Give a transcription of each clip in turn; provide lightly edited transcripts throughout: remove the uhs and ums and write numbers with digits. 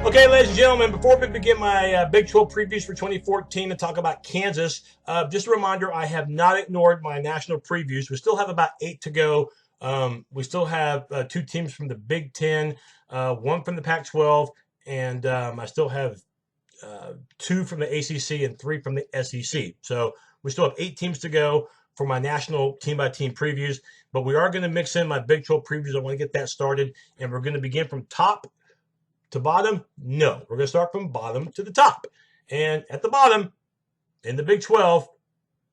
Okay, ladies and gentlemen, before we begin my Big 12 previews for 2014 and talk about Kansas, just a reminder, I have not ignored my national previews. We still have about 8 to go. We still have 2 teams from the Big Ten, 1 from the Pac-12, and I still have 2 from the ACC and 3 from the SEC. So we still have 8 teams to go for my national team-by-team previews, but we are going to mix in my Big 12 previews. I want to get that started, and we're going to begin from top to bottom? No. We're going to start from bottom to the top. And at the bottom, in the Big 12,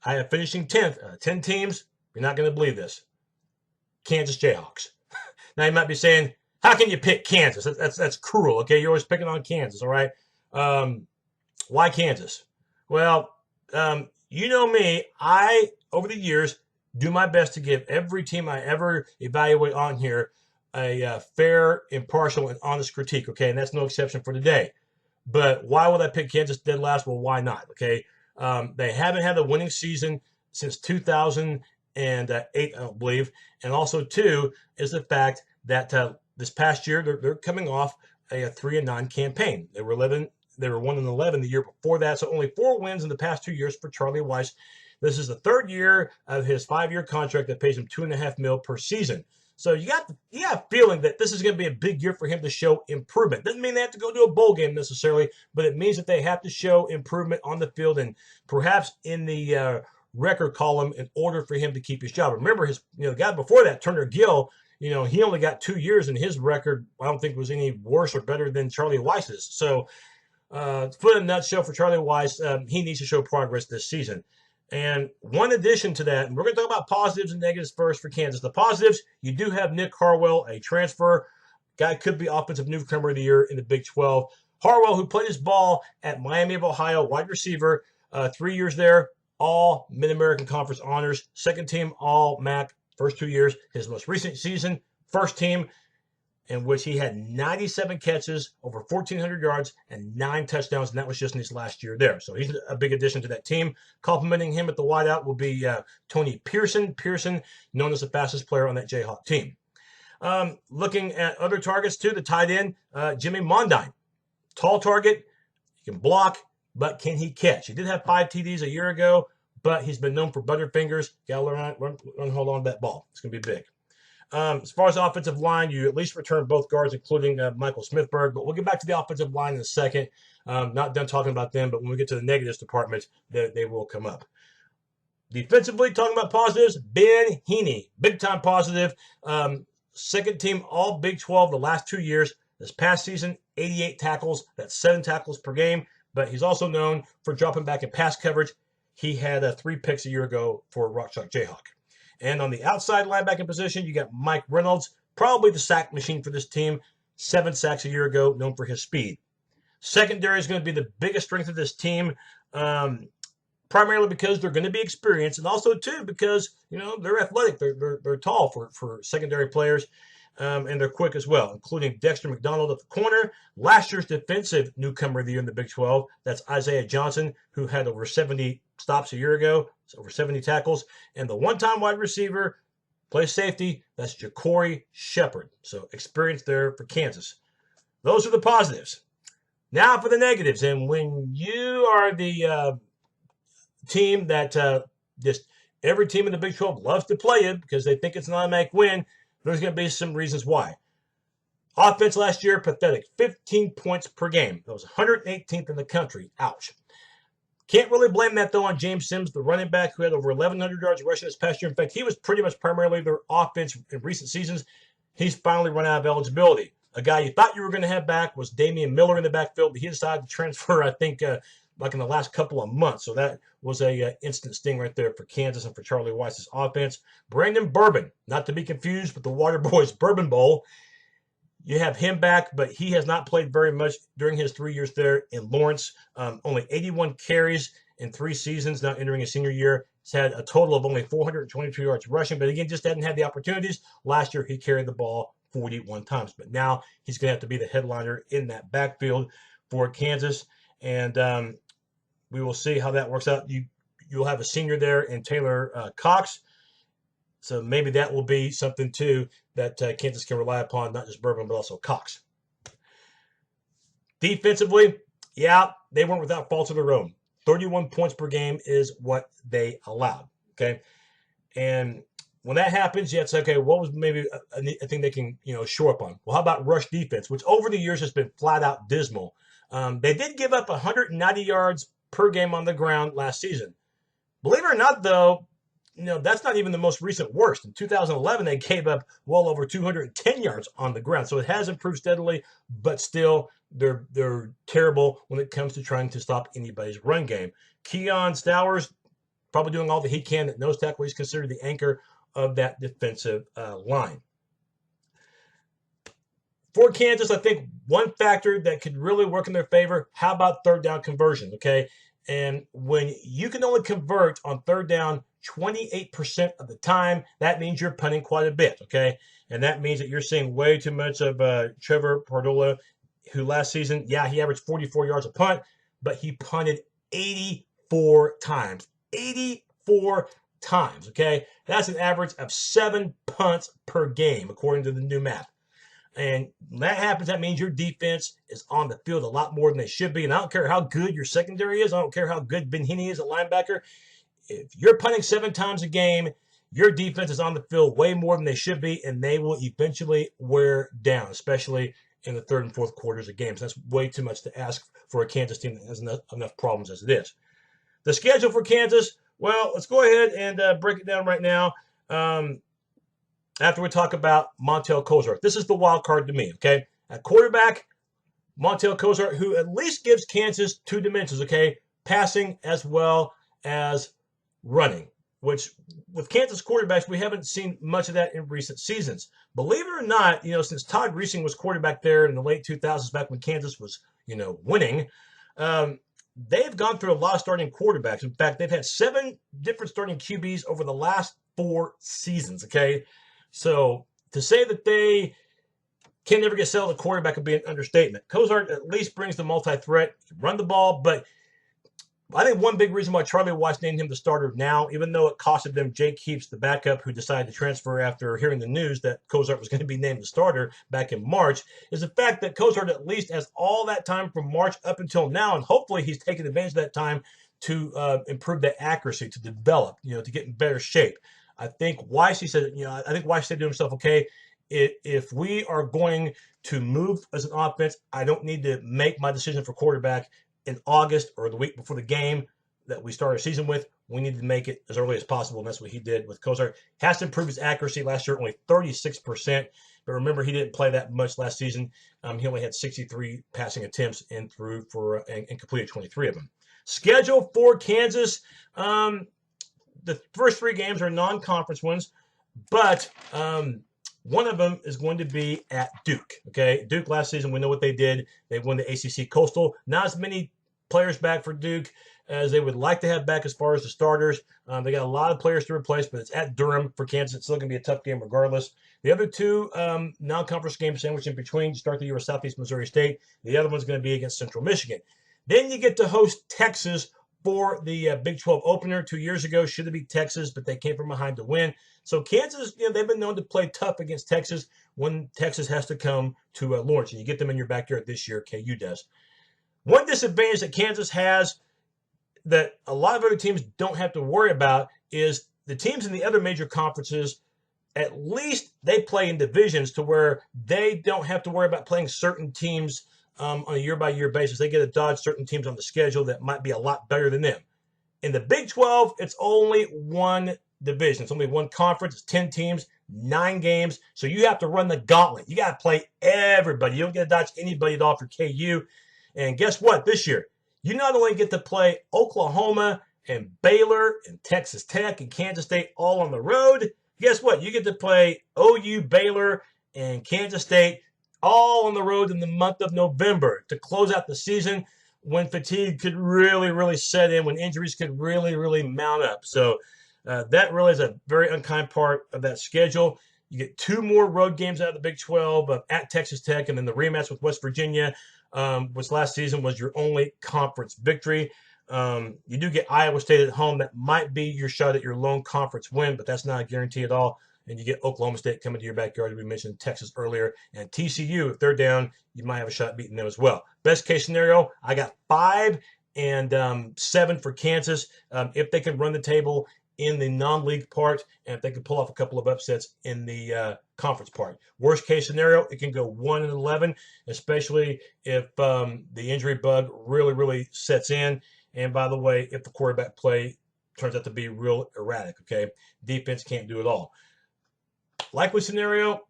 I have finishing 10th. 10 teams. You're not going to believe this. Kansas Jayhawks. Now, you might be saying, how can you pick Kansas? That's cruel, okay? You're always picking on Kansas, all right? Why Kansas? Well, you know me. I, over the years, do my best to give every team I ever evaluate on here a fair, impartial, and honest critique, okay? And that's no exception for today. But why would I pick Kansas dead last? Well, why not, okay? They haven't had a winning season since 2008, I don't believe. And also, too, is the fact that this past year, they're coming off a 3-9 campaign. They were 1-11 the year before that, so only 4 wins in the past 2 years for Charlie Weis. This is the 3rd year of his 5-year contract that pays him $2.5 million per season. So you got a feeling that this is going to be a big year for him to show improvement. Doesn't mean they have to go to a bowl game necessarily, but it means that they have to show improvement on the field and perhaps in the record column in order for him to keep his job. Remember, the guy before that, Turner Gill, he only got 2 years, and his record I don't think was any worse or better than Charlie Weis's. So, to put in a nutshell for Charlie Weis, he needs to show progress this season. And one addition to that, and we're going to talk about positives and negatives first for Kansas. The positives, you do have Nick Harwell, a transfer. Guy could be Offensive Newcomer of the Year in the Big 12. Harwell, who played his ball at Miami of Ohio, wide receiver, 3 years there, all Mid-American Conference honors. Second team All-MAC, first 2 years. His most recent season, first team, in which he had 97 catches, over 1,400 yards, and 9 touchdowns, and that was just in his last year there. So he's a big addition to that team. Complimenting him at the wideout will be Tony Pearson. Pearson, known as the fastest player on that Jayhawk team. Looking at other targets, too, the tight end, Jimmy Mondine. Tall target, he can block, but can he catch? He did have 5 TDs a year ago, but he's been known for butterfingers. Got to learn hold on to that ball. It's going to be big. As far as the offensive line, you at least return both guards, including Michael Smithberg. But we'll get back to the offensive line in a second. Not done talking about them, but when we get to the negatives department, they will come up. Defensively, talking about positives, Ben Heaney, big-time positive. Second team All Big 12 the last 2 years. This past season, 88 tackles. That's 7 tackles per game. But he's also known for dropping back in pass coverage. He had 3 picks a year ago for Rock Chalk Jayhawk. And on the outside linebacking position, you got Mike Reynolds, probably the sack machine for this team. 7 sacks a year ago, known for his speed. Secondary is going to be the biggest strength of this team, primarily because they're going to be experienced, and also, too, because, they're athletic. They're tall for secondary players, and they're quick as well, including Dexter McDonald at the corner. Last year's defensive newcomer of the year in the Big 12, that's Isaiah Johnson, who had over 70 stops a year ago, over 70 tackles. And the one-time wide receiver, plays safety, that's Ja'Cory Shepard. So experience there for Kansas. Those are the positives. Now for the negatives. And when you are the team that just every team in the Big 12 loves to play it because they think it's an automatic win, there's going to be some reasons why. Offense last year, pathetic. 15 points per game. That was 118th in the country. Ouch. Can't really blame that, though, on James Sims, the running back who had over 1,100 yards rushing this past year. In fact, he was pretty much primarily their offense in recent seasons. He's finally run out of eligibility. A guy you thought you were going to have back was Damian Miller in the backfield, but he decided to transfer, I think, like in the last couple of months. So that was a instant sting right there for Kansas and for Charlie Weis's offense. Brandon Bourbon, not to be confused with the Water Boys Bourbon Bowl. You have him back, but he has not played very much during his 3 years there in Lawrence. Only 81 carries in 3 seasons, now entering his senior year. He's had a total of only 422 yards rushing, but again, just hadn't had the opportunities. Last year, he carried the ball 41 times, but now he's going to have to be the headliner in that backfield for Kansas, and we will see how that works out. You'll have a senior there in Taylor Cox. So maybe that will be something, too, that Kansas can rely upon, not just Bourbon, but also Cox. Defensively, yeah, they weren't without faults of their own. 31 points per game is what they allowed. Okay. And when that happens, you have to say, okay, what was maybe a thing they can, shore up on? Well, how about rush defense, which over the years has been flat out dismal. They did give up 190 yards per game on the ground last season. Believe it or not, though, that's not even the most recent worst. In 2011, they gave up well over 210 yards on the ground. So it has improved steadily, but still they're terrible when it comes to trying to stop anybody's run game. Keon Stowers probably doing all that he can at nose tackle. He's considered the anchor of that defensive line. For Kansas, I think one factor that could really work in their favor, how about third down conversion, okay? And when you can only convert on third down 28% of the time, that means you're punting quite a bit, okay? And that means that you're seeing way too much of Trevor Pardola, who last season, yeah, he averaged 44 yards a punt, but he punted 84 times. 84 times, okay? That's an average of 7 punts per game, according to the new math. And when that happens, that means your defense is on the field a lot more than they should be. And I don't care how good your secondary is. I don't care how good Ben Heeney is a linebacker. If you're punting 7 times a game, your defense is on the field way more than they should be, and they will eventually wear down, especially in the third and fourth quarters of games. That's way too much to ask for a Kansas team that has enough problems as it is. The schedule for Kansas, well, let's go ahead and break it down right now. After we talk about Montel Kozart. This is the wild card to me, okay? At quarterback, Montel Kozart, who at least gives Kansas 2 dimensions, okay? Passing as well as running, which with Kansas quarterbacks, we haven't seen much of that in recent seasons. Believe it or not, since Todd Reesing was quarterback there in the late 2000s, back when Kansas was, winning, they've gone through a lot of starting quarterbacks. In fact, they've had 7 different starting QBs over the last 4 seasons, okay? So to say that they can never get settled at quarterback would be an understatement. Kozart at least brings the multi-threat, run the ball, but I think one big reason why Charlie Weiss named him the starter now, even though it costed them Jake Heaps, the backup, who decided to transfer after hearing the news that Kozart was going to be named the starter back in March, is the fact that Kozart at least has all that time from March up until now, and hopefully he's taken advantage of that time to improve that accuracy, to develop, to get in better shape. I think Weiss, he said, I think Weiss said to himself, okay, if we are going to move as an offense, I don't need to make my decision for quarterback in August or the week before the game that we start our season with. We need to make it as early as possible, and that's what he did with Kozart. Has to improve his accuracy. Last year, only 36%. But remember, he didn't play that much last season. He only had 63 passing attempts and completed 23 of them. Schedule for Kansas. The first 3 games are non-conference ones, but one of them is going to be at Duke. Okay, Duke last season, we know what they did. They won the ACC Coastal. Not as many players back for Duke as they would like to have back as far as the starters. They got a lot of players to replace, but it's at Durham for Kansas. It's still going to be a tough game regardless. The other 2 non-conference games sandwiched in between to start the year with Southeast Missouri State. The other one's going to be against Central Michigan. Then you get to host Texas for the Big 12 opener 2 years ago. Should have beat Texas, but they came from behind to win. So Kansas, they've been known to play tough against Texas when Texas has to come to Lawrence, and you get them in your backyard this year. KU does. One disadvantage that Kansas has that a lot of other teams don't have to worry about is the teams in the other major conferences, at least they play in divisions to where they don't have to worry about playing certain teams on a year-by-year basis. They get to dodge certain teams on the schedule that might be a lot better than them. In the Big 12, it's only one division. It's only one conference. It's 10 teams, 9 games. So you have to run the gauntlet. You got to play everybody. You don't get to dodge anybody at all for KU. And guess what? This year, you not only get to play Oklahoma and Baylor and Texas Tech and Kansas State all on the road. Guess what? You get to play OU, Baylor, and Kansas State all on the road in the month of November to close out the season when fatigue could really, really set in, when injuries could really, really mount up. So that really is a very unkind part of that schedule. You get 2 more road games out of the Big 12 at Texas Tech, and then the rematch with West Virginia, which last season was your only conference victory. You do get Iowa State at home. That might be your shot at your lone conference win, but that's not a guarantee at all. and you get Oklahoma State coming to your backyard. We mentioned Texas earlier, and TCU, if they're down, you might have a shot at beating them as well. Best case scenario, I got 5 and 7 for Kansas. If they can run the table in the non-league part, and if they can pull off a couple of upsets in the conference part. Worst case scenario, it can go 1-11, especially if the injury bug really sets in. And by the way, if the quarterback play turns out to be real erratic, okay? Defense can't do it all. Likely scenario,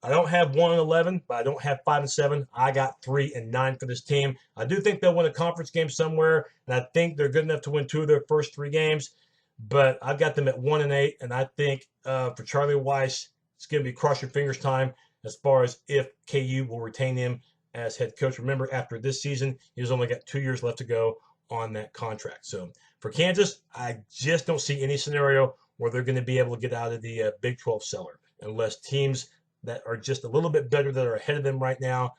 I don't have 1-11, but I don't have 5-7. I got 3-9 for this team. I do think they'll win a conference game somewhere, and I think they're good enough to win 2 of their first 3 games. But I've got them at 1-8, and I think for Charlie Weiss, it's going to be cross your fingers time as far as if KU will retain him as head coach. Remember, after this season, he's only got 2 years left to go on that contract. So for Kansas, I just don't see any scenario where they're going to be able to get out of the Big 12 cellar unless teams that are just a little bit better, that are ahead of them right now,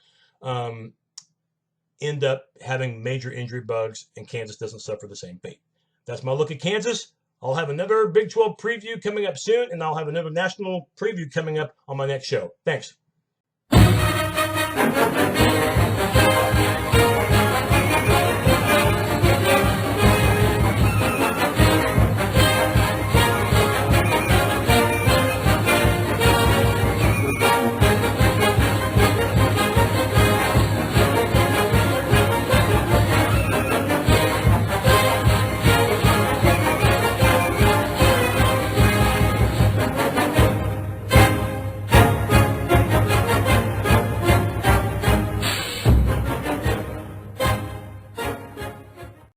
end up having major injury bugs, and Kansas doesn't suffer the same fate. That's my look at Kansas. I'll have another Big 12 preview coming up soon, and I'll have another national preview coming up on my next show. Thanks.